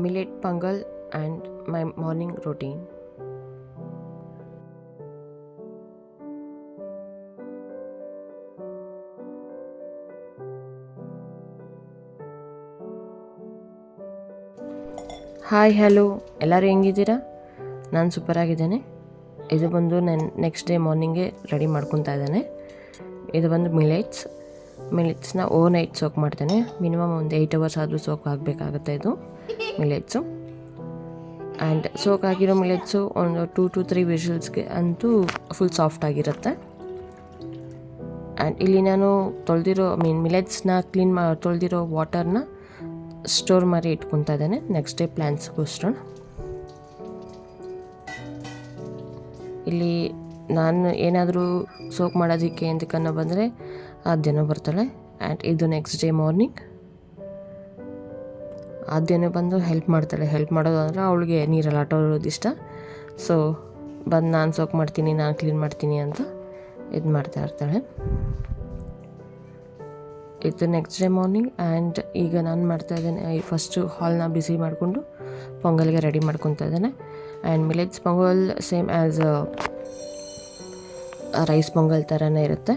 millet pongal and my morning routine. Hi hello, ಎಲ್ಲರೂ ಹೆಂಗಿದ್ದೀರಾ? ನಾನು ಸೂಪರಾಗಿದ್ದೇನೆ. ಇದು ಬಂದು ನಾನು ನೆಕ್ಸ್ಟ್ ಡೇ ಮಾರ್ನಿಂಗೆ ರೆಡಿ ಮಾಡ್ಕೊತಾ ಇದ್ದೇನೆ. ಇದು ಬಂದು ಮಿಲೆಟ್ಸ್ನ ಓವರ್ ನೈಟ್ ಸೋಕ್ ಮಾಡ್ತೇನೆ. ಮಿನಿಮಮ್ ಒಂದು 8 hours ಆದರೂ ಸೋಕ್ ಆಗಬೇಕಾಗುತ್ತೆ ಇದು ಮಿಲೆಟ್ಸು. ಆ್ಯಂಡ್ ಸೋಕ್ ಆಗಿರೋ ಮಿಲೆಟ್ಸು ಒಂದು 2 to 3 ವಿಷಲ್ಸ್ಗೆ ಅಂತೂ ಫುಲ್ ಸಾಫ್ಟ್ ಆಗಿರುತ್ತೆ. ಆ್ಯಂಡ್ ಇಲ್ಲಿ ನಾನು ಮಿಲೆಟ್ಸ್ನ ತೊಳೆದಿರೋ ವಾಟರ್ನ ಸ್ಟೋರ್ ಮಾಡಿ ಇಟ್ಕೊತಾ ಇದ್ದೇನೆ ನೆಕ್ಸ್ಟ್ ಡೇ ಪ್ಲ್ಯಾನ್ಸ್ಗೋಸ್ಕರ. ಇಲ್ಲಿ ನಾನು ಏನಾದರೂ ಸೋಕ್ ಮಾಡೋದಕ್ಕೆ ಅಂತಕ್ಕನ್ನ ಬಂದರೆ ಆದ್ಯನೂ ಬರ್ತಾಳೆ. ಆ್ಯಂಡ್ ಇದು ನೆಕ್ಸ್ಟ್ ಡೇ ಮಾರ್ನಿಂಗ್ ಆದ್ಯನೂ ಬಂದು ಹೆಲ್ಪ್ ಮಾಡ್ತಾಳೆ. ಹೆಲ್ಪ್ ಮಾಡೋದು ಅಂದರೆ ಅವಳಿಗೆ ನೀರಲ್ಲಿ ಆಟ ಆಡೋದು ಇಷ್ಟ. ಸೊ ಬಂದು ನಾನು ಸೋಕ್ ಮಾಡ್ತೀನಿ, ನಾನು ಕ್ಲೀನ್ ಮಾಡ್ತೀನಿ ಅಂತ ಇದು ಮಾಡ್ತಾ ಇರ್ತಾಳೆ. ಇದು ನೆಕ್ಸ್ಟ್ ಡೇ ಮಾರ್ನಿಂಗ್. ಆ್ಯಂಡ್ ಈಗ ನಾನು ಮಾಡ್ತಾಯಿದ್ದೇನೆ, ಫಸ್ಟು ಹಾಲ್ನ ಬಿಸಿ ಮಾಡಿಕೊಂಡು ಪೊಂಗಲ್ಗೆ ರೆಡಿ ಮಾಡ್ಕೊತಾ ಇದ್ದೇನೆ. And millets pongal same as rice pongal ಥರನೇ ಇರುತ್ತೆ.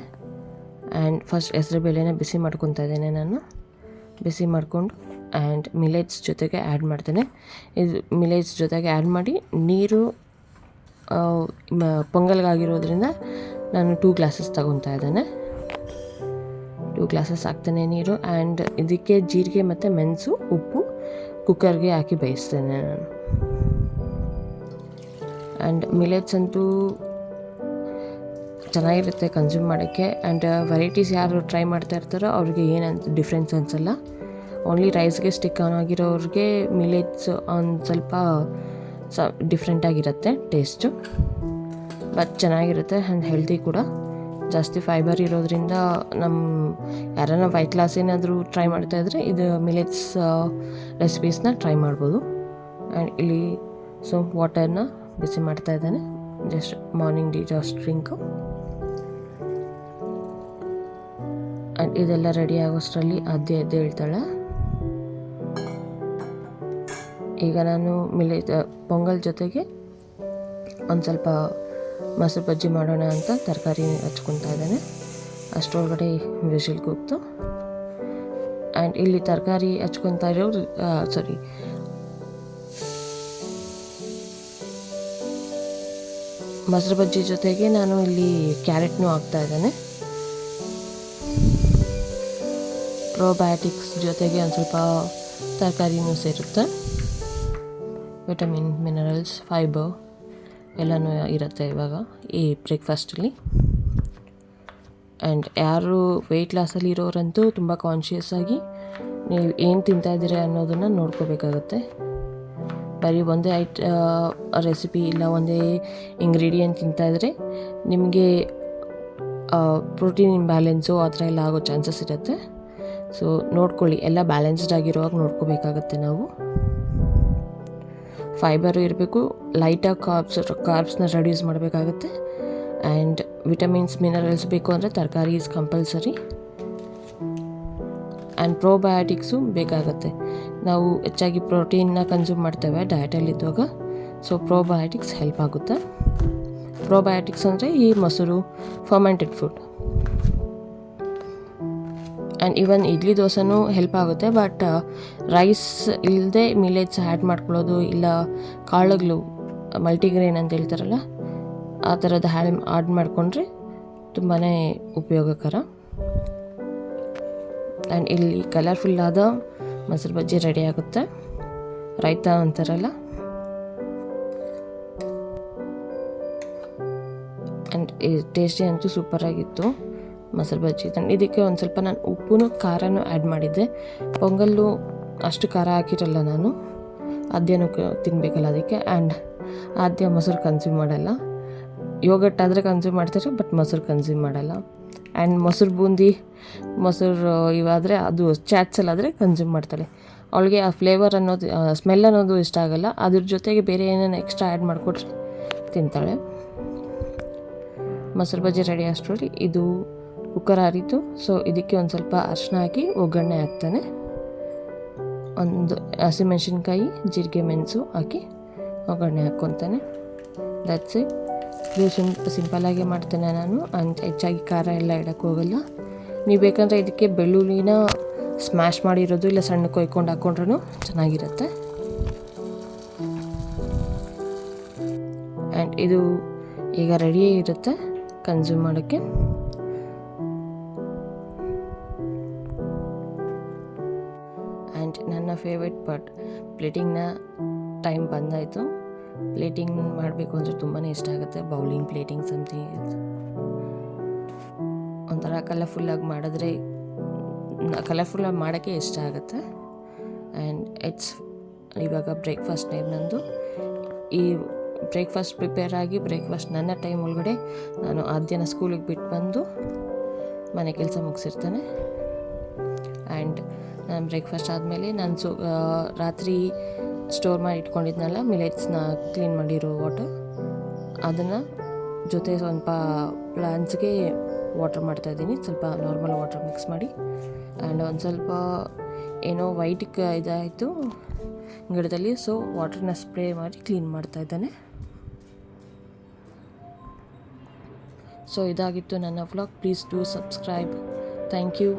ಆ್ಯಂಡ್ ಫಸ್ಟ್ ಹೆಸರು ಬೇಳೆನ ಬಿಸಿ ಮಾಡ್ಕೊತಾ ಇದ್ದೇನೆ ನಾನು. ಬಿಸಿ ಮಾಡಿಕೊಂಡು ಆ್ಯಂಡ್ ಮಿಲೆಟ್ಸ್ ಜೊತೆಗೆ ಆ್ಯಡ್ ಮಾಡ್ತೇನೆ. ಇದು ಮಿಲೆಟ್ಸ್ ಜೊತೆಗೆ ಆ್ಯಡ್ ಮಾಡಿ ನೀರು ಪೊಂಗಲ್ಗಾಗಿರೋದ್ರಿಂದ ನಾನು 2 glasses ತಗೊತಾ ಇದ್ದೇನೆ. 2 glasses ಹಾಕ್ತೇನೆ ನೀರು. ಆ್ಯಂಡ್ ಇದಕ್ಕೆ ಜೀರಿಗೆ ಮತ್ತು ಮೆಣಸು, ಉಪ್ಪು ಕುಕ್ಕರ್ಗೆ ಹಾಕಿ ಬೇಯಿಸ್ತೇನೆ ನಾನು. ಆ್ಯಂಡ್ ಮಿಲೆಟ್ಸ್ ಅಂತೂ ಚೆನ್ನಾಗಿರುತ್ತೆ ಕನ್ಸ್ಯೂಮ್ ಮಾಡೋಕ್ಕೆ. ಆ್ಯಂಡ್ ವೆರೈಟೀಸ್ ಯಾರು ಟ್ರೈ ಮಾಡ್ತಾ ಇರ್ತಾರೋ ಅವ್ರಿಗೆ ಏನಂತ ಡಿಫ್ರೆನ್ಸ್ ಅನಿಸಲ್ಲ. ಓನ್ಲಿ ರೈಸ್ಗೆ ಸ್ಟಿಕ್ ಆಗಿರೋರಿಗೆ ಮಿಲೆಟ್ಸ್ ಒಂದು ಸ್ವಲ್ಪ ಡಿಫ್ರೆಂಟಾಗಿರುತ್ತೆ ಟೇಸ್ಟು, ಬಟ್ ಚೆನ್ನಾಗಿರುತ್ತೆ. ಆ್ಯಂಡ್ ಹೆಲ್ದಿ ಕೂಡ. ಜಾಸ್ತಿ ಫೈಬರ್ ಇರೋದ್ರಿಂದ ಯಾರನ್ನ ವೈಟ್ ಲಾಸ್ ಏನಾದರೂ ಟ್ರೈ ಮಾಡ್ತಾಯಿದ್ರೆ ಇದು ಮಿಲೆಟ್ಸ್ ರೆಸಿಪೀಸ್ನ ಟ್ರೈ ಮಾಡ್ಬೋದು. ಆ್ಯಂಡ್ ಇಲ್ಲಿ ವಾಟರ್ನ ಬಿಸಿ ಮಾಡ್ತಾ ಇದ್ದಾನೆ, just morning detox drink. And ಇದೆಲ್ಲ ರೆಡಿ ಆಗೋಷ್ಟರಲ್ಲಿ ಎದ್ದು ಹೇಳ್ತಾಳೆ. ಈಗ ನಾನು ಪೊಂಗಲ್ ಜೊತೆಗೆ ಒಂದು ಸ್ವಲ್ಪ ಮೊಸರು ಬಜ್ಜಿ ಮಾಡೋಣ ಅಂತ ತರಕಾರಿ ಹಚ್ಕೊತಾ ಇದ್ದೇನೆ. ಅಷ್ಟರೊಳಗಡೆ ವಿಷಲ್ ಕೂಗ್ತು. ಆ್ಯಂಡ್ ಇಲ್ಲಿ ತರಕಾರಿ ಹಚ್ಕೊತಾ ಇರೋರು ಮೊಸರು ಬಜ್ಜಿ ಜೊತೆಗೆ ನಾನು ಇಲ್ಲಿ ಕ್ಯಾರೆಟ್ನೂ ಹಾಕ್ತಾ ಇದ್ದೇನೆ. ಪ್ರೋಬಯೋಟಿಕ್ಸ್ ಜೊತೆಗೆ ಒಂದು ಸ್ವಲ್ಪ ತರಕಾರಿನೂ ಸೇರುತ್ತೆ. ವಿಟಮಿನ್, ಮಿನರಲ್ಸ್, ಫೈಬರ್ ಎಲ್ಲನೂ ಇರುತ್ತೆ ಇವಾಗ ಈ ಬ್ರೇಕ್ಫಾಸ್ಟಲ್ಲಿ. ಆ್ಯಂಡ್ ಯಾರು ವೆಯ್ಟ್ ಲಾಸಲ್ಲಿ ಇರೋರಂತೂ ತುಂಬ ಕಾನ್ಷಿಯಸ್ ಆಗಿ ನೀವು ಏನು ತಿಂತಾಯಿದ್ದೀರಿ ಅನ್ನೋದನ್ನು ನೋಡ್ಕೋಬೇಕಾಗತ್ತೆ. ಬರೀ ಒಂದೇ ರೆಸಿಪಿ ಇಲ್ಲ ಒಂದೇ ಇಂಗ್ರೀಡಿಯೆಂಟ್ ತಿಂತಾಯಿದ್ರೆ ನಿಮಗೆ ಪ್ರೋಟೀನ್ ಇಂಬ್ಯಾಲೆನ್ಸು ಆ ಥರ ಎಲ್ಲ ಆಗೋ ಚಾನ್ಸಸ್ ಇರುತ್ತೆ. ಸೊ ನೋಡ್ಕೊಳ್ಳಿ, ಎಲ್ಲ ಬ್ಯಾಲೆನ್ಸ್ಡ್ ಆಗಿರುವಾಗ ನೋಡ್ಕೋಬೇಕಾಗತ್ತೆ ನಾವು. ಫೈಬರು ಇರಬೇಕು, ಲೈಟಾಗಿ ಕಾರ್ಬ್ಸ್ನ ರೆಡ್ಯೂಸ್ ಮಾಡಬೇಕಾಗತ್ತೆ. ಆ್ಯಂಡ್ ವಿಟಮಿನ್ಸ್, ಮಿನರಲ್ಸ್ ಬೇಕು ಅಂದರೆ ತರಕಾರಿ ಈಸ್ ಕಂಪಲ್ಸರಿ. ಆ್ಯಂಡ್ ಪ್ರೋಬಯೋಟಿಕ್ಸು ಬೇಕಾಗತ್ತೆ. ನಾವು ಹೆಚ್ಚಾಗಿ ಪ್ರೋಟೀನ್ನ ಕನ್ಸ್ಯೂಮ್ ಮಾಡ್ತೇವೆ ಡಯಟಲ್ಲಿದ್ದಾಗ. ಸೊ ಪ್ರೋಬಯೋಟಿಕ್ಸ್ ಹೆಲ್ಪ್ ಆಗುತ್ತೆ. ಪ್ರೋಬಯೋಟಿಕ್ಸ್ ಅಂದರೆ ಈ ಮೊಸರು, fermented food. And even idli ದೋಸೆನೂ ಹೆಲ್ಪ್ ಆಗುತ್ತೆ. ಬಟ್ ರೈಸ್ ಇಲ್ಲದೆ ಮಿಲೆಟ್ಸ್ ಆ್ಯಡ್ ಮಾಡ್ಕೊಳ್ಳೋದು, ಇಲ್ಲ ಕಾಳುಗಳು ಮಲ್ಟಿಗ್ರೇನ್ ಅಂತ ಹೇಳ್ತಾರಲ್ಲ ಆ ಥರದ ಆ್ಯಡ್ ಮಾಡಿಕೊಂಡ್ರೆ ತುಂಬಾ ಉಪಯೋಗಕರ. ಆ್ಯಂಡ್ ಇಲ್ಲಿ ಕಲರ್ಫುಲ್ಲಾದ ಮೊಸರು ಬಜ್ಜಿ ರೆಡಿ ಆಗುತ್ತೆ. ರೈತ ಅಂತಾರಲ್ಲ. ಆ್ಯಂಡ್ ಟೇಸ್ಟಿ ಅಂತೂ ಸೂಪರಾಗಿತ್ತು ಮೊಸರು ಬಜ್ಜಿ. ಇದಕ್ಕೆ ಒಂದು ಸ್ವಲ್ಪ ನಾನು ಉಪ್ಪು ಖಾರನೂ ಆ್ಯಡ್ ಮಾಡಿದ್ದೆ. ಪೊಂಗಲ್ಲು ಅಷ್ಟು ಖಾರ ಹಾಕಿರಲ್ಲ ನಾನು, ಆದ್ಯನೂ ತಿನ್ನಬೇಕಲ್ಲ ಅದಕ್ಕೆ. ಆ್ಯಂಡ್ ಆದ್ಯ ಮೊಸರು ಕನ್ಸ್ಯೂಮ್ ಮಾಡಲ್ಲ. ಯೋಗಟ್ ಆದರೆ ಕನ್ಸ್ಯೂಮ್ ಮಾಡ್ತಾರೆ, ಬಟ್ ಮೊಸರು ಕನ್ಸ್ಯೂಮ್ ಮಾಡಲ್ಲ. ಆ್ಯಂಡ್ ಮೊಸರು ಬೂಂದಿ, ಮೊಸರು ಇವಾದರೆ ಅದು ಚಾಟ್ಸಲ್ಲಾದರೆ ಕನ್ಸ್ಯೂಮ್ ಮಾಡ್ತಾಳೆ. ಅವಳಿಗೆ ಆ ಫ್ಲೇವರ್ ಅನ್ನೋದು, ಸ್ಮೆಲ್ ಅನ್ನೋದು ಇಷ್ಟ ಆಗೋಲ್ಲ. ಅದ್ರ ಜೊತೆಗೆ ಬೇರೆ ಏನೇನು ಎಕ್ಸ್ಟ್ರಾ ಆ್ಯಡ್ ಮಾಡಿಕೊಟ್ರೆ ತಿಂತಾಳೆ. ಮೊಸರು ಬಜ್ಜಿ ರೆಡಿ ಅಷ್ಟರಲ್ಲಿ ಇದು ಕುಕ್ಕರ್ ಆರಿತು. ಸೊ ಇದಕ್ಕೆ ಒಂದು ಸ್ವಲ್ಪ ಅರಿಶಿನ ಹಾಕಿ ಒಗ್ಗರಣೆ ಹಾಕ್ತಾನೆ. ಒಂದು ಹಸಿಮೆಣ್ಸಿನ್ಕಾಯಿ, ಜೀರಿಗೆ, ಮೆಣಸು ಹಾಕಿ ಒಗ್ಗರಣೆ ಹಾಕ್ಕೊತಾನೆ. That's it. ಇದು ಸಿಂಪಲ್ಲಾಗಿ ಮಾಡ್ತೇನೆ ನಾನು. ಹೆಚ್ಚಾಗಿ ಖಾರ ಎಲ್ಲ ಇಡೋಕ್ಕೆ ಹೋಗಲ್ಲ. ನೀವು ಬೇಕಂದರೆ ಇದಕ್ಕೆ ಬೆಳ್ಳುಳ್ಳಿನ ಸ್ಮ್ಯಾಶ್ ಮಾಡಿರೋದು ಇಲ್ಲ ಸಣ್ಣ ಕೊಯ್ಕೊಂಡು ಹಾಕ್ಕೊಂಡ್ರೂ ಚೆನ್ನಾಗಿರುತ್ತೆ. ಆ್ಯಂಡ್ ಇದು ಈಗ ರೆಡಿಯೇ ಇರುತ್ತೆ ಕನ್ಸ್ಯೂಮ್ ಮಾಡೋಕ್ಕೆ. ಆ್ಯಂಡ್ ನನ್ನ ಫೇವ್ರೆಟ್ ಪಾರ್ಟ್, ಪ್ಲೇಟಿಂಗ್ನ ಟೈಮ್ ಬಂದಾಯಿತು. ಪ್ಲೇಟಿಂಗ್ ಮಾಡಬೇಕು ಅಂದರೆ ತುಂಬಾ ಇಷ್ಟ ಆಗುತ್ತೆ. ಬೌಲಿಂಗ್, ಪ್ಲೇಟಿಂಗ್, ಸಮಥಿಂಗ್ ಒಂಥರ ಕಲರ್ಫುಲ್ಲಾಗಿ ಮಾಡಿದ್ರೆ ಕಲರ್ಫುಲ್ಲಾಗಿ ಮಾಡೋಕ್ಕೆ ಇಷ್ಟ ಆಗುತ್ತೆ. ಆ್ಯಂಡ್ ಇವಾಗ ಬ್ರೇಕ್ಫಾಸ್ಟ್ ಟೈಮ್ ನಂದು. ಈ ಬ್ರೇಕ್ಫಾಸ್ಟ್ ಪ್ರಿಪೇರ್ ಆಗಿ ನನ್ನ ಟೈಮ್ ಒಳಗಡೆ ನಾನು ಆದ್ಯನ ಸ್ಕೂಲಿಗೆ ಬಿಟ್ಟು ಬಂದು ಮನೆ ಕೆಲಸ ಮುಗಿಸಿರ್ತೇನೆ. ಆ್ಯಂಡ್ ನಾನು ಬ್ರೇಕ್ಫಾಸ್ಟ್ ಆದಮೇಲೆ ನಾನು ರಾತ್ರಿ ಸ್ಟೋರ್ ಮಾಡಿ ಇಟ್ಕೊಂಡಿದ್ನಲ್ಲ ಮಿಲೆಟ್ಸ್ನ ಕ್ಲೀನ್ ಮಾಡಿರೋ ವಾಟರ್, ಅದನ್ನು ಜೊತೆ ಸ್ವಲ್ಪ ಪ್ಲಾಂಟ್ಸ್ಗೆ ವಾಟರ್ ಮಾಡ್ತಾಯಿದ್ದೀನಿ. ಸ್ವಲ್ಪ ನಾರ್ಮಲ್ ವಾಟರ್ ಮಿಕ್ಸ್ ಮಾಡಿ. ಆ್ಯಂಡ್ ಒಂದು ಸ್ವಲ್ಪ ಏನೋ ವೈಟ್ ಇದಾಯಿತು ಗಿಡದಲ್ಲಿ, ಸೊ ವಾಟರ್ನ ಸ್ಪ್ರೇ ಮಾಡಿ ಕ್ಲೀನ್ ಮಾಡ್ತಾಯಿದ್ದಾನೆ. ಸೊ ಇದಾಗಿತ್ತು ನನ್ನ vlog. Please do subscribe. Thank you.